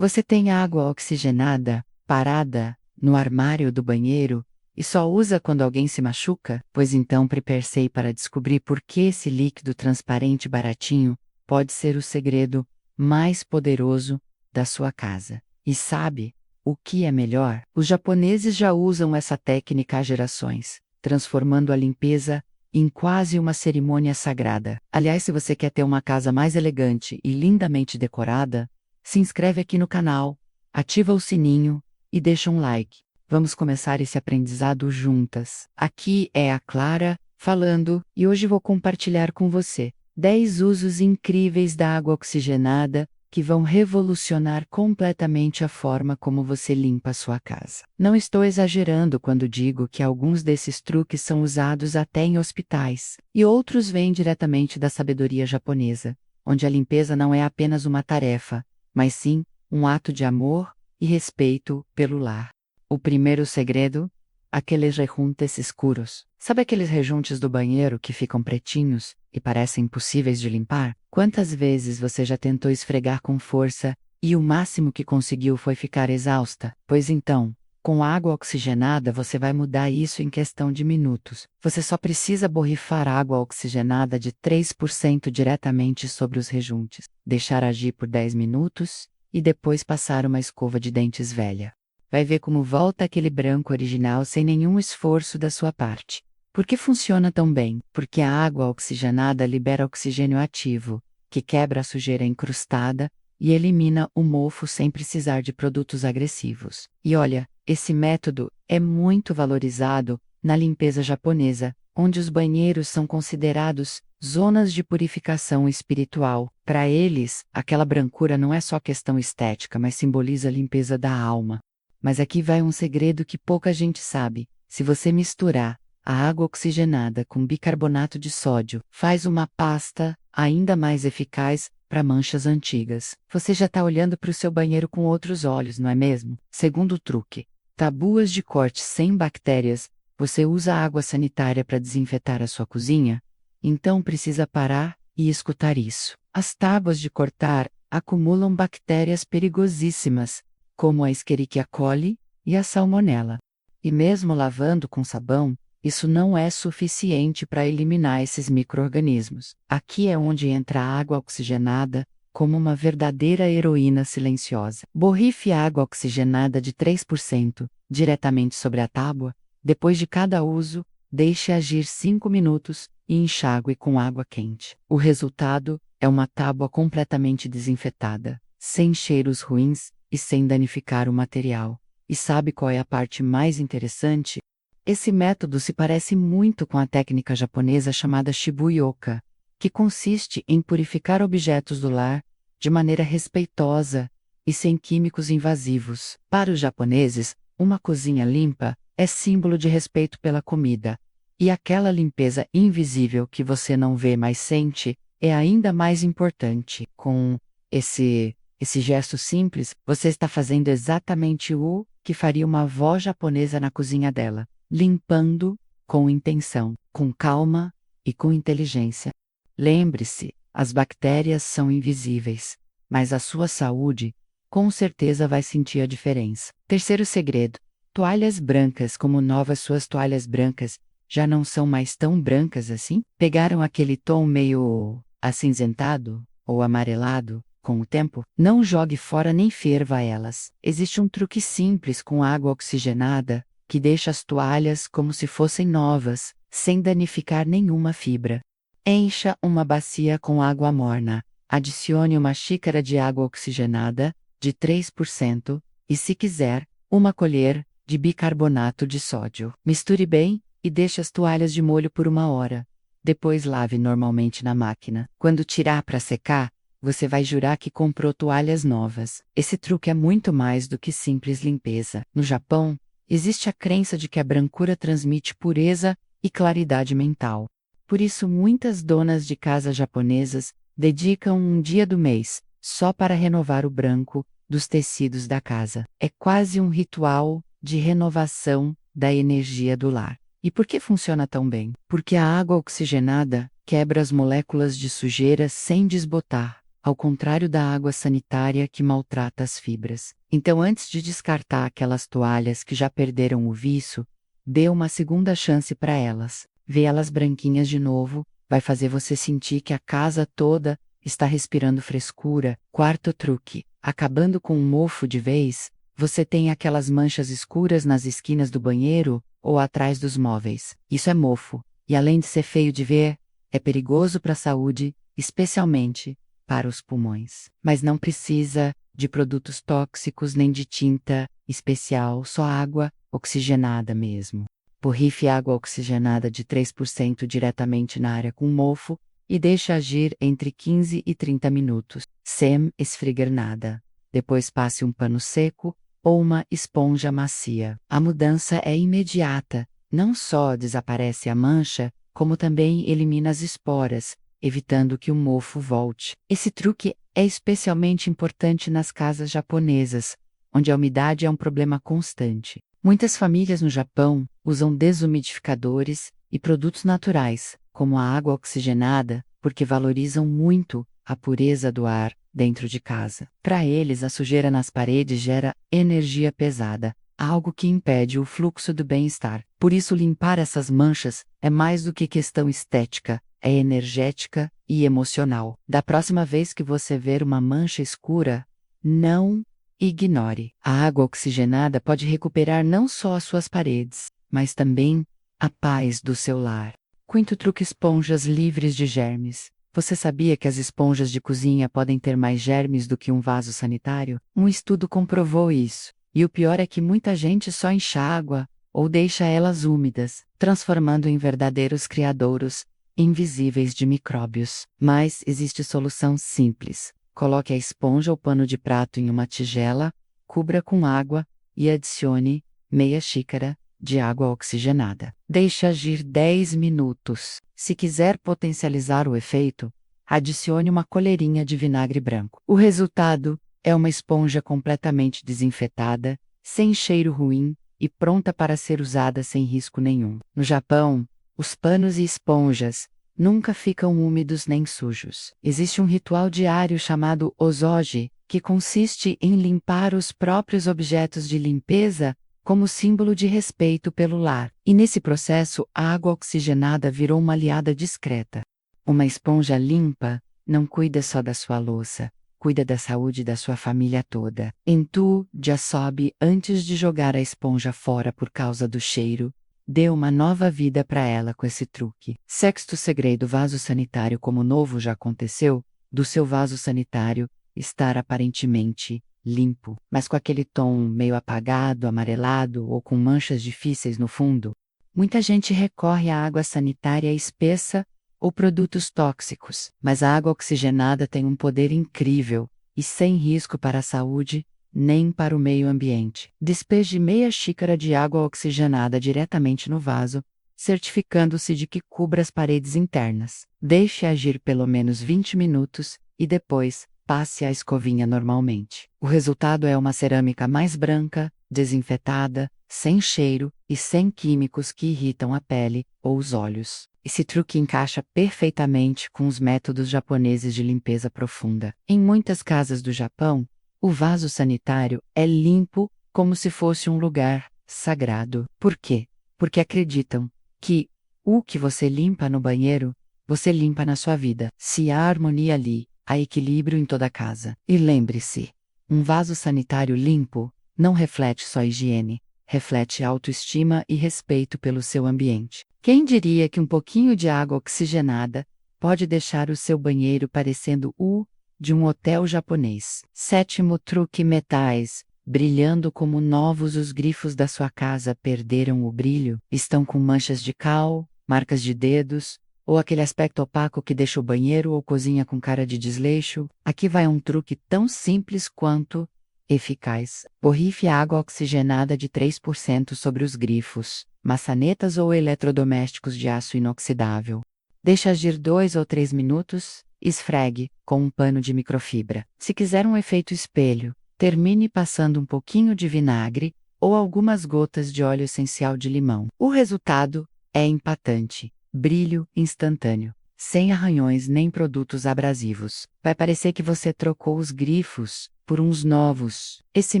Você tem água oxigenada, parada, no armário do banheiro, e só usa quando alguém se machuca? Pois então prepare-se para descobrir por que esse líquido transparente baratinho pode ser o segredo mais poderoso da sua casa. E sabe o que é melhor? Os japoneses já usam essa técnica há gerações, transformando a limpeza em quase uma cerimônia sagrada. Aliás, se você quer ter uma casa mais elegante e lindamente decorada, se inscreve aqui no canal, ativa o sininho e deixa um like. Vamos começar esse aprendizado juntas. Aqui é a Clara falando e hoje vou compartilhar com você 10 usos incríveis da água oxigenada que vão revolucionar completamente a forma como você limpa a sua casa. Não estou exagerando quando digo que alguns desses truques são usados até em hospitais, e outros vêm diretamente da sabedoria japonesa, onde a limpeza não é apenas uma tarefa, mas sim um ato de amor e respeito pelo lar. O primeiro segredo? Aqueles rejuntes escuros. Sabe aqueles rejuntes do banheiro que ficam pretinhos e parecem impossíveis de limpar? Quantas vezes você já tentou esfregar com força e o máximo que conseguiu foi ficar exausta? Pois então, com água oxigenada você vai mudar isso em questão de minutos. Você só precisa borrifar água oxigenada de 3% diretamente sobre os rejuntes, deixar agir por 10 minutos e depois passar uma escova de dentes velha. Vai ver como volta aquele branco original sem nenhum esforço da sua parte. Por que funciona tão bem? Porque a água oxigenada libera oxigênio ativo, que quebra a sujeira incrustada e elimina o mofo sem precisar de produtos agressivos. E olha, esse método é muito valorizado na limpeza japonesa, onde os banheiros são considerados zonas de purificação espiritual. Para eles, aquela brancura não é só questão estética, mas simboliza a limpeza da alma. Mas aqui vai um segredo que pouca gente sabe. Se você misturar a água oxigenada com bicarbonato de sódio, faz uma pasta ainda mais eficaz para manchas antigas. Você já está olhando para o seu banheiro com outros olhos, não é mesmo? Segundo truque: tabuas de corte sem bactérias. Você usa água sanitária para desinfetar a sua cozinha? Então precisa parar e escutar isso. As tábuas de cortar acumulam bactérias perigosíssimas, como a Escherichia coli e a Salmonella. E mesmo lavando com sabão, isso não é suficiente para eliminar esses micro-organismos. Aqui é onde entra a água oxigenada, como uma verdadeira heroína silenciosa. Borrife água oxigenada de 3% diretamente sobre a tábua. Depois de cada uso, deixe agir 5 minutos e enxague com água quente. O resultado é uma tábua completamente desinfetada, sem cheiros ruins e sem danificar o material. E sabe qual é a parte mais interessante? Esse método se parece muito com a técnica japonesa chamada Shibuyoka, que consiste em purificar objetos do lar de maneira respeitosa e sem químicos invasivos. Para os japoneses, uma cozinha limpa é símbolo de respeito pela comida, e aquela limpeza invisível que você não vê mas sente é ainda mais importante. Com esse gesto simples, você está fazendo exatamente o que faria uma avó japonesa na cozinha dela, limpando com intenção, com calma e com inteligência. Lembre-se, as bactérias são invisíveis, mas a sua saúde, com certeza vai sentir a diferença. Terceiro segredo: toalhas brancas. Como novas, suas toalhas brancas já não são mais tão brancas assim? Pegaram aquele tom meio acinzentado ou amarelado? Com o tempo, não jogue fora nem ferva elas. Existe um truque simples com água oxigenada, que deixa as toalhas como se fossem novas, sem danificar nenhuma fibra. Encha uma bacia com água morna, adicione uma xícara de água oxigenada, de 3%, e se quiser, uma colher de bicarbonato de sódio. Misture bem e deixe as toalhas de molho por 1 hora. Depois lave normalmente na máquina. Quando tirar para secar, você vai jurar que comprou toalhas novas. Esse truque é muito mais do que simples limpeza. No Japão, existe a crença de que a brancura transmite pureza e claridade mental. Por isso, muitas donas de casa japonesas dedicam um dia do mês só para renovar o branco dos tecidos da casa. É quase um ritual de renovação da energia do lar. E por que funciona tão bem? Porque a água oxigenada quebra as moléculas de sujeira sem desbotar. ao contrário da água sanitária que maltrata as fibras. Então, antes de descartar aquelas toalhas que já perderam o viço, dê uma segunda chance para elas. Vê elas branquinhas de novo, vai fazer você sentir que a casa toda está respirando frescura. Quarto truque: acabando com o mofo de vez, você tem aquelas manchas escuras nas esquinas do banheiro ou atrás dos móveis. Isso é mofo, e além de ser feio de ver, é perigoso para a saúde, especialmente para os pulmões. Mas não precisa de produtos tóxicos nem de tinta especial, só água oxigenada mesmo. Borrife água oxigenada de 3% diretamente na área com mofo e deixe agir entre 15 e 30 minutos, sem esfregar nada. Depois passe um pano seco ou uma esponja macia. A mudança é imediata, não só desaparece a mancha, como também elimina as esporas, evitando que o mofo volte. Esse truque é especialmente importante nas casas japonesas, onde a umidade é um problema constante. Muitas famílias no Japão usam desumidificadores e produtos naturais, como a água oxigenada, porque valorizam muito a pureza do ar dentro de casa. Para eles, a sujeira nas paredes gera energia pesada, algo que impede o fluxo do bem-estar. Por isso, limpar essas manchas é mais do que questão estética, é energética e emocional. Da próxima vez que você ver uma mancha escura, não ignore. A água oxigenada pode recuperar não só as suas paredes, mas também a paz do seu lar. Quinto truque: esponjas livres de germes. Você sabia que as esponjas de cozinha podem ter mais germes do que um vaso sanitário? Um estudo comprovou isso. E o pior é que muita gente só enxágua ou deixa elas úmidas, transformando em verdadeiros criadouros invisíveis de micróbios. Mas existe solução simples. Coloque a esponja ou pano de prato em uma tigela, cubra com água e adicione meia xícara de água oxigenada. Deixe agir 10 minutos. Se quiser potencializar o efeito, adicione uma colherinha de vinagre branco. O resultado é uma esponja completamente desinfetada, sem cheiro ruim e pronta para ser usada sem risco nenhum. No Japão, os panos e esponjas nunca ficam úmidos nem sujos. Existe um ritual diário chamado ozoji, que consiste em limpar os próprios objetos de limpeza como símbolo de respeito pelo lar. E nesse processo, a água oxigenada virou uma aliada discreta. Uma esponja limpa não cuida só da sua louça, cuida da saúde da sua família toda. Entu já sobe antes de jogar a esponja fora por causa do cheiro. Dê uma nova vida para ela com esse truque. Sexto segredo: vaso sanitário. Como novo já aconteceu, do seu vaso sanitário estar aparentemente limpo, mas com aquele tom meio apagado, amarelado ou com manchas difíceis no fundo. Muita gente recorre à água sanitária espessa ou produtos tóxicos, mas a água oxigenada tem um poder incrível e sem risco para a saúde nem para o meio ambiente. Despeje meia xícara de água oxigenada diretamente no vaso, certificando-se de que cubra as paredes internas. Deixe agir pelo menos 20 minutos e depois passe a escovinha normalmente. O resultado é uma cerâmica mais branca, desinfetada, sem cheiro e sem químicos que irritam a pele ou os olhos. Esse truque encaixa perfeitamente com os métodos japoneses de limpeza profunda. Em muitas casas do Japão, o vaso sanitário é limpo como se fosse um lugar sagrado. Por quê? Porque acreditam que o que você limpa no banheiro, você limpa na sua vida. Se há harmonia ali, há equilíbrio em toda a casa. E lembre-se, um vaso sanitário limpo não reflete só higiene, reflete autoestima e respeito pelo seu ambiente. Quem diria que um pouquinho de água oxigenada pode deixar o seu banheiro parecendo o de um hotel japonês? Sétimo truque: metais. Brilhando como novos, os grifos da sua casa perderam o brilho? Estão com manchas de cal, marcas de dedos, ou aquele aspecto opaco que deixa o banheiro ou cozinha com cara de desleixo? Aqui vai um truque tão simples quanto eficaz. Borrife água oxigenada de 3% sobre os grifos, maçanetas ou eletrodomésticos de aço inoxidável. Deixe agir 2 ou 3 minutos. Esfregue com um pano de microfibra. Se quiser um efeito espelho, termine passando um pouquinho de vinagre ou algumas gotas de óleo essencial de limão. O resultado é empatante: brilho instantâneo. sem arranhões nem produtos abrasivos. Vai parecer que você trocou os grifos por uns novos. Esse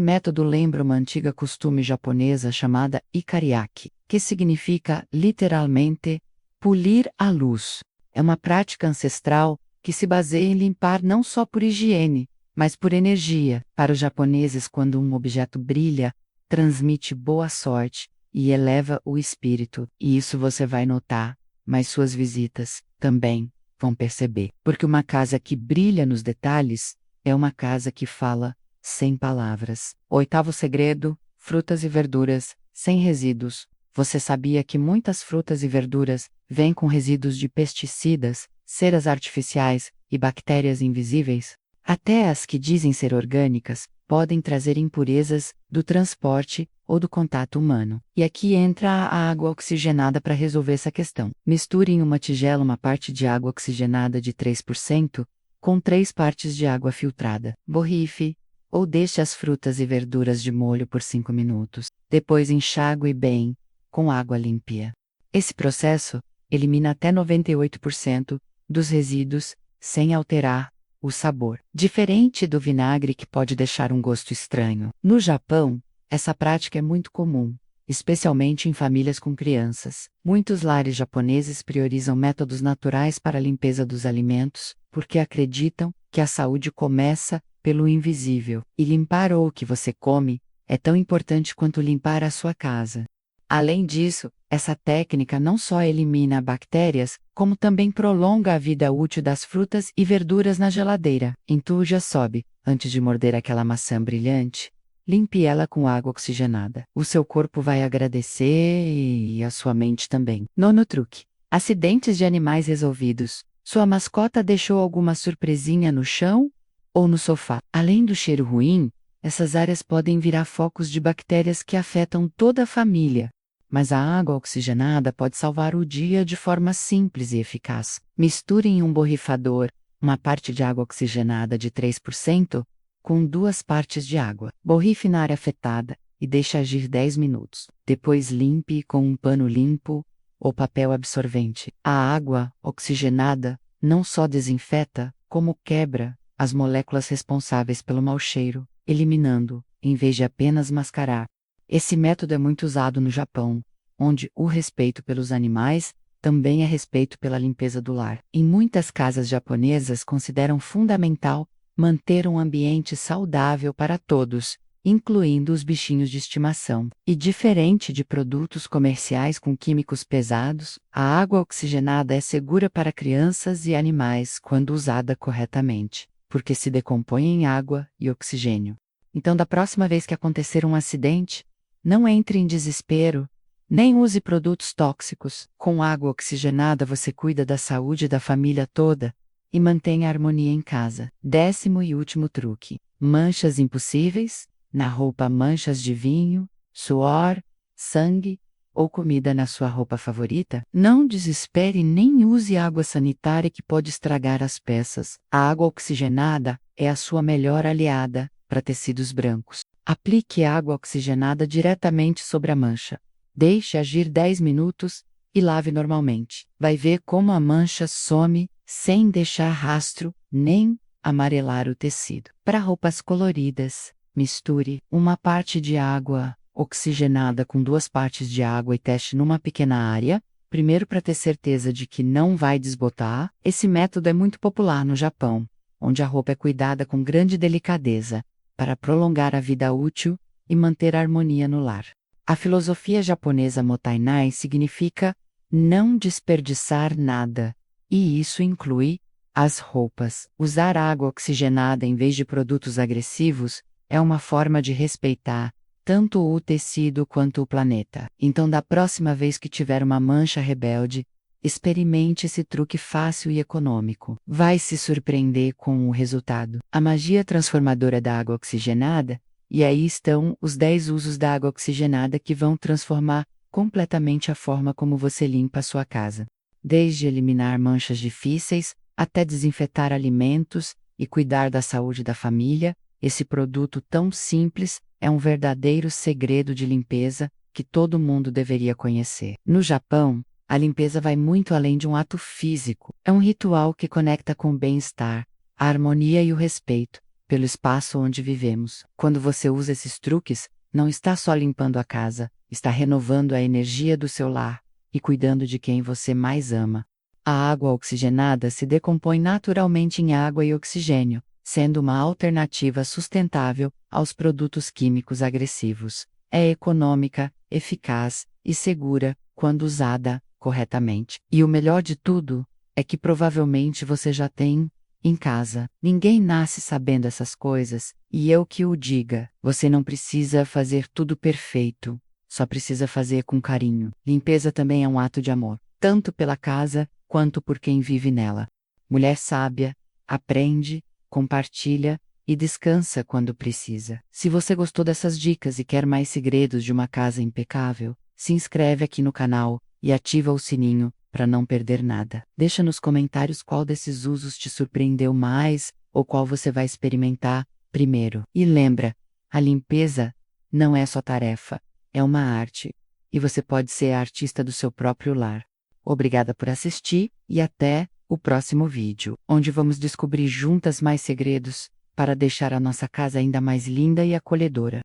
método lembra uma antiga costume japonesa chamada ikariaki, que significa literalmente polir a luz. É uma prática ancestral que se baseia em limpar não só por higiene, mas por energia. Para os japoneses, quando um objeto brilha, transmite boa sorte e eleva o espírito. E isso você vai notar, mas suas visitas também vão perceber. Porque uma casa que brilha nos detalhes é uma casa que fala sem palavras. Oitavo segredo: frutas e verduras sem resíduos. Você sabia que muitas frutas e verduras vêm com resíduos de pesticidas, ceras artificiais e bactérias invisíveis? Até as que dizem ser orgânicas podem trazer impurezas do transporte ou do contato humano. E aqui entra a água oxigenada para resolver essa questão. Misture em uma tigela uma parte de água oxigenada de 3% com 3 partes de água filtrada. Borrife ou deixe as frutas e verduras de molho por 5 minutos. Depois enxague bem com água limpa. Esse processo elimina até 98% dos resíduos sem alterar o sabor. Diferente do vinagre, que pode deixar um gosto estranho. No Japão, essa prática é muito comum, especialmente em famílias com crianças. Muitos lares japoneses priorizam métodos naturais para a limpeza dos alimentos, porque acreditam que a saúde começa pelo invisível. E limpar o que você come é tão importante quanto limpar a sua casa. Além disso, essa técnica não só elimina bactérias, como também prolonga a vida útil das frutas e verduras na geladeira. Entuja sobe, antes de morder aquela maçã brilhante, limpe ela com água oxigenada. O seu corpo vai agradecer e a sua mente também. Nono truque: acidentes de animais resolvidos. Sua mascota deixou alguma surpresinha no chão ou no sofá? Além do cheiro ruim, essas áreas podem virar focos de bactérias que afetam toda a família. Mas a água oxigenada pode salvar o dia de forma simples e eficaz. Misture em um borrifador uma parte de água oxigenada de 3% com 2 partes de água. Borrife na área afetada e deixe agir 10 minutos. Depois limpe com um pano limpo ou papel absorvente. A água oxigenada não só desinfeta, como quebra as moléculas responsáveis pelo mau cheiro, eliminando, em vez de apenas mascarar. Esse método é muito usado no Japão, onde o respeito pelos animais também é respeito pela limpeza do lar. Em muitas casas japonesas consideram fundamental manter um ambiente saudável para todos, incluindo os bichinhos de estimação. E diferente de produtos comerciais com químicos pesados, a água oxigenada é segura para crianças e animais quando usada corretamente, porque se decompõe em água e oxigênio. Então, da próxima vez que acontecer um acidente, não entre em desespero, nem use produtos tóxicos. Com água oxigenada você cuida da saúde da família toda e mantém a harmonia em casa. 10º e último truque: manchas impossíveis, na roupa manchas de vinho, suor, sangue ou comida na sua roupa favorita? Não desespere nem use água sanitária que pode estragar as peças. A água oxigenada é a sua melhor aliada para tecidos brancos. Aplique água oxigenada diretamente sobre a mancha. Deixe agir 10 minutos e lave normalmente. Vai ver como a mancha some sem deixar rastro nem amarelar o tecido. Para roupas coloridas, misture uma parte de água oxigenada com 2 partes de água e teste numa pequena área, primeiro para ter certeza de que não vai desbotar. Esse método é muito popular no Japão, onde a roupa é cuidada com grande delicadeza, para prolongar a vida útil e manter a harmonia no lar. A filosofia japonesa Mottainai significa não desperdiçar nada, e isso inclui as roupas. Usar água oxigenada em vez de produtos agressivos é uma forma de respeitar tanto o tecido quanto o planeta. Então, da próxima vez que tiver uma mancha rebelde, experimente esse truque fácil e econômico. Vai se surpreender com o resultado. A magia transformadora da água oxigenada. E aí estão os 10 usos da água oxigenada que vão transformar completamente a forma como você limpa a sua casa. Desde eliminar manchas difíceis, até desinfetar alimentos e cuidar da saúde da família, esse produto tão simples é um verdadeiro segredo de limpeza que todo mundo deveria conhecer. No Japão, A limpeza vai muito além de um ato físico. É um ritual que conecta com o bem-estar, a harmonia e o respeito pelo espaço onde vivemos. Quando você usa esses truques, não está só limpando a casa, está renovando a energia do seu lar e cuidando de quem você mais ama. A água oxigenada se decompõe naturalmente em água e oxigênio, sendo uma alternativa sustentável aos produtos químicos agressivos. É econômica, eficaz e segura quando usada corretamente. E o melhor de tudo é que provavelmente você já tem em casa. Ninguém nasce sabendo essas coisas, e eu que o diga, você não precisa fazer tudo perfeito, só precisa fazer com carinho. Limpeza também é um ato de amor, tanto pela casa quanto por quem vive nela. Mulher sábia, aprende, compartilha e descansa quando precisa. Se você gostou dessas dicas e quer mais segredos de uma casa impecável, se inscreve aqui no canal e ativa o sininho para não perder nada. Deixa nos comentários qual desses usos te surpreendeu mais ou qual você vai experimentar primeiro. E lembra, a limpeza não é só tarefa, é uma arte, e você pode ser a artista do seu próprio lar. Obrigada por assistir e até o próximo vídeo, onde vamos descobrir juntas mais segredos para deixar a nossa casa ainda mais linda e acolhedora.